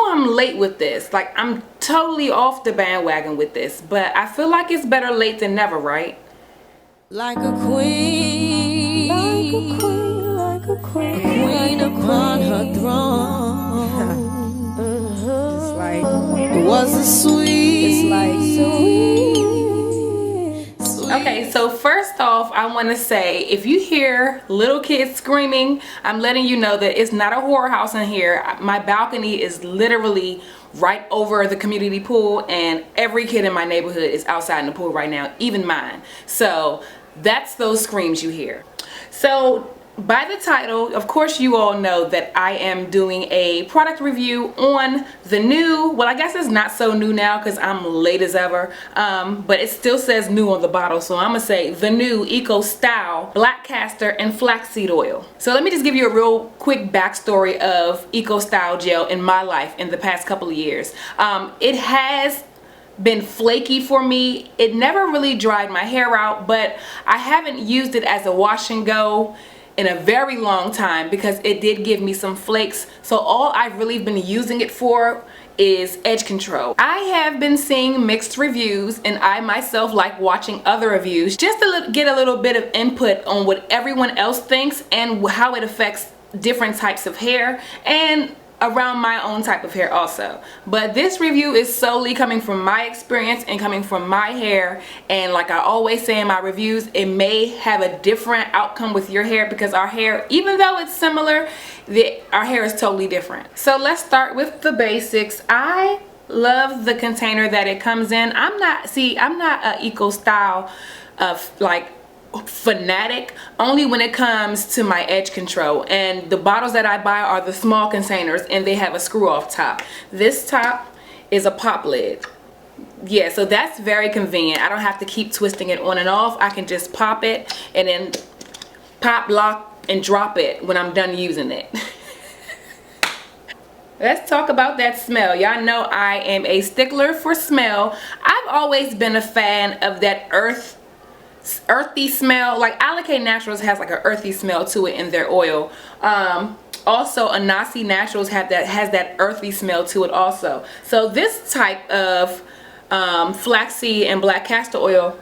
know I'm late with this. Like, I'm totally off the bandwagon with this, but I feel like it's better late than never, right? Like a queen, like a queen, like a queen, a queen upon her throne. Just like it was a sweet, it's like sweet. Okay, so first off, I want to say, if you hear little kids screaming, I'm letting you know that it's not a whorehouse in here. My balcony is literally right over the community pool, and every kid in my neighborhood is outside in the pool right now, even mine. So that's those screams you hear. So by the title, of course you all know that I am doing a product review on the new, well, I guess it's not so new now because I'm late as ever, but it still says new on the bottle, so I'm gonna say the new Eco Style Black Castor and Flaxseed Oil. So let me just give you a real quick backstory of Eco Style gel in my life in the past couple of years. It has been flaky for me. It never really dried my hair out, but I haven't used it as a wash and go in a very long time because it did give me some flakes. So all I've really been using it for is edge control. I have been seeing mixed reviews, and I myself like watching other reviews just to get a little bit of input on what everyone else thinks and how it affects different types of hair and around my own type of hair also. But this review is solely coming from my experience and coming from my hair, and like I always say in my reviews, it may have a different outcome with your hair because our hair, even though it's similar, our hair is totally different. So let's start with the basics. I love the container that it comes in. I'm not an Eco Style like fanatic only when it comes to my edge control, and the bottles that I buy are the small containers and they have a screw off top. This top is a pop lid. Yeah, so that's very convenient. I don't have to keep twisting it on and off. I can just pop it and then pop, lock, and drop it when I'm done using it. Let's talk about that smell. Y'all know I am a stickler for smell. I've always been a fan of that earthy smell. Like Alakay Naturals has like an earthy smell to it in their oil. Also Anasi Naturals has that earthy smell to it also. So this type of flaxseed and black castor oil,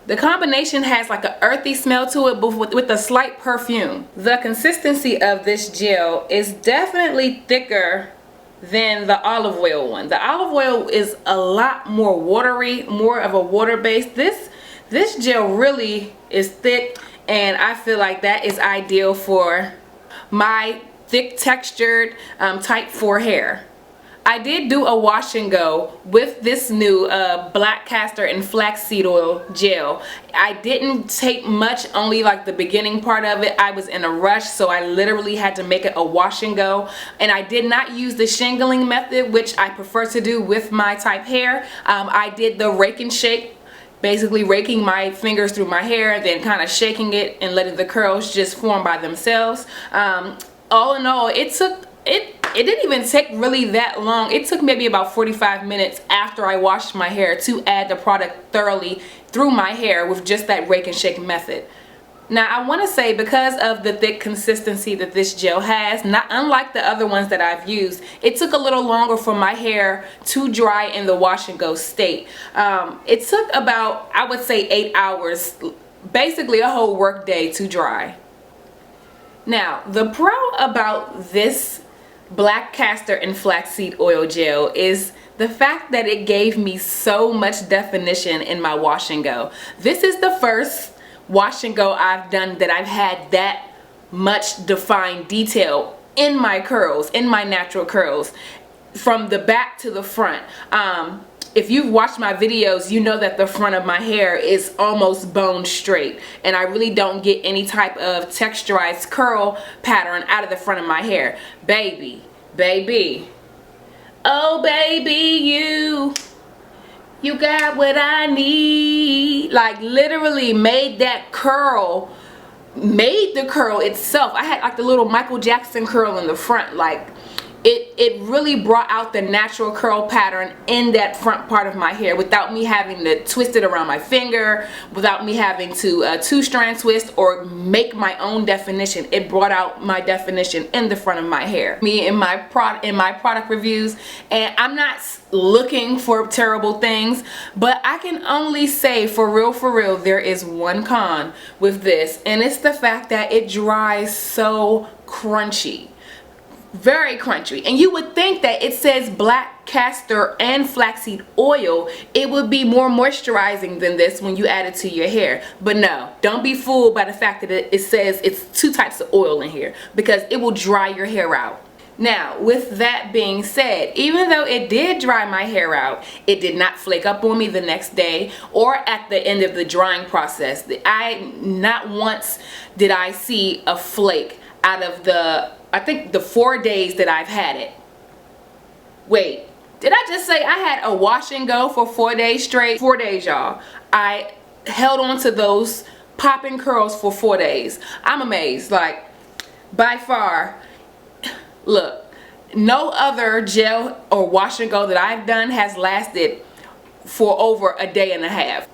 the combination has like an earthy smell to it, but with a slight perfume. The consistency of this gel is definitely thicker than the olive oil one. The olive oil is a lot more watery, more of a water base. This gel really is thick, and I feel like that is ideal for my thick textured type 4 hair. I did do a wash and go with this new black castor and flaxseed oil gel. I didn't take much, only like the beginning part of it. I was in a rush, so I literally had to make it a wash and go, and I did not use the shingling method, which I prefer to do with my type hair. I did the rake and shake, basically raking my fingers through my hair, then kind of shaking it and letting the curls just form by themselves. All in all, it didn't even take really that long. It took maybe about 45 minutes after I washed my hair to add the product thoroughly through my hair with just that rake and shake method. Now I want to say, because of the thick consistency that this gel has, not unlike the other ones that I've used, it took a little longer for my hair to dry in the wash and go state. It took about, I would say, 8 hours, basically a whole work day to dry. Now the pro about this black castor and flaxseed oil gel is the fact that it gave me so much definition in my wash and go. This is the first wash and go I've done that I've had that much defined detail in my curls, in my natural curls, from the back to the front. If you've watched my videos, you know that the front of my hair is almost bone straight, and I really don't get any type of texturized curl pattern out of the front of my hair. Baby, oh baby, you got what I need. Like literally made that curl, made the curl itself. I had like the little Michael Jackson curl in the front. Like it really brought out the natural curl pattern in that front part of my hair without me having to twist it around my finger, without me having to two-strand twist or make my own definition. It brought out my definition in the front of my hair. Me in my product reviews, and I'm not looking for terrible things, but I can only say for real there is one con with this, and it's the fact that it dries so crunchy. Very crunchy. And you would think that it says black castor and flaxseed oil, it would be more moisturizing than this when you add it to your hair. But no, don't be fooled by the fact that it says it's 2 types of oil in here, because it will dry your hair out. Now, with that being said, even though it did dry my hair out, it did not flake up on me the next day or at the end of the drying process. Not once did I see a flake out of I think the 4 days that I've had it. Wait, did I just say I had a wash and go for 4 days straight? 4 days, y'all. I held on to those popping curls for 4 days. I'm amazed. Like, by far, look, no other gel or wash and go that I've done has lasted for over a day and a half.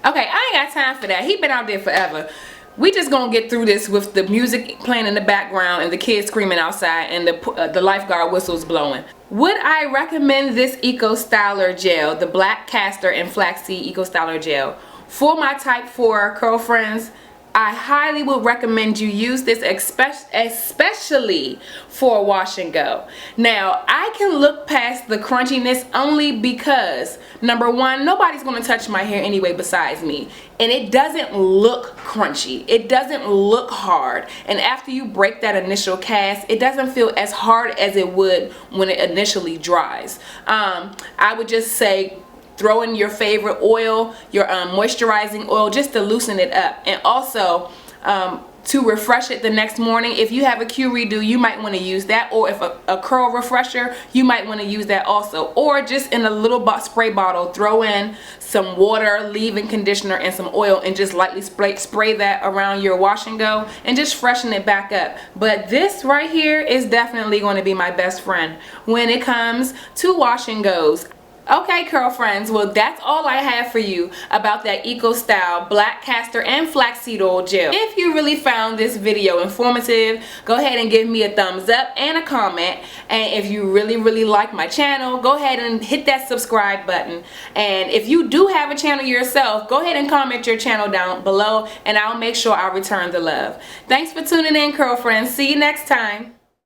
Okay, I ain't got time for that. He been out there forever. We just gonna get through this with the music playing in the background and the kids screaming outside and the lifeguard whistles blowing. Would I recommend this Eco Styler gel, the black castor and flaxseed Eco Styler gel, for my type 4 curl friends? I highly would recommend you use this, especially for a wash and go. Now, I can look past the crunchiness only because, number one, nobody's going to touch my hair anyway besides me. And it doesn't look crunchy. It doesn't look hard. And after you break that initial cast, it doesn't feel as hard as it would when it initially dries. I would just say, throw in your favorite oil, your moisturizing oil, just to loosen it up. And also to refresh it the next morning. If you have a Q redo, you might want to use that. Or if a curl refresher, you might want to use that also. Or just in a little spray bottle, throw in some water, leave-in conditioner, and some oil, and just lightly spray that around your wash and go and just freshen it back up. But this right here is definitely going to be my best friend when it comes to wash and goes. Okay, curl friends, well, that's all I have for you about that Eco Style black castor and flaxseed oil gel. If you really found this video informative, go ahead and give me a thumbs up and a comment. And if you really like my channel, go ahead and hit that subscribe button. And if you do have a channel yourself, go ahead and comment your channel down below, and I'll make sure I return the love. Thanks for tuning in, curl friends. See you next time.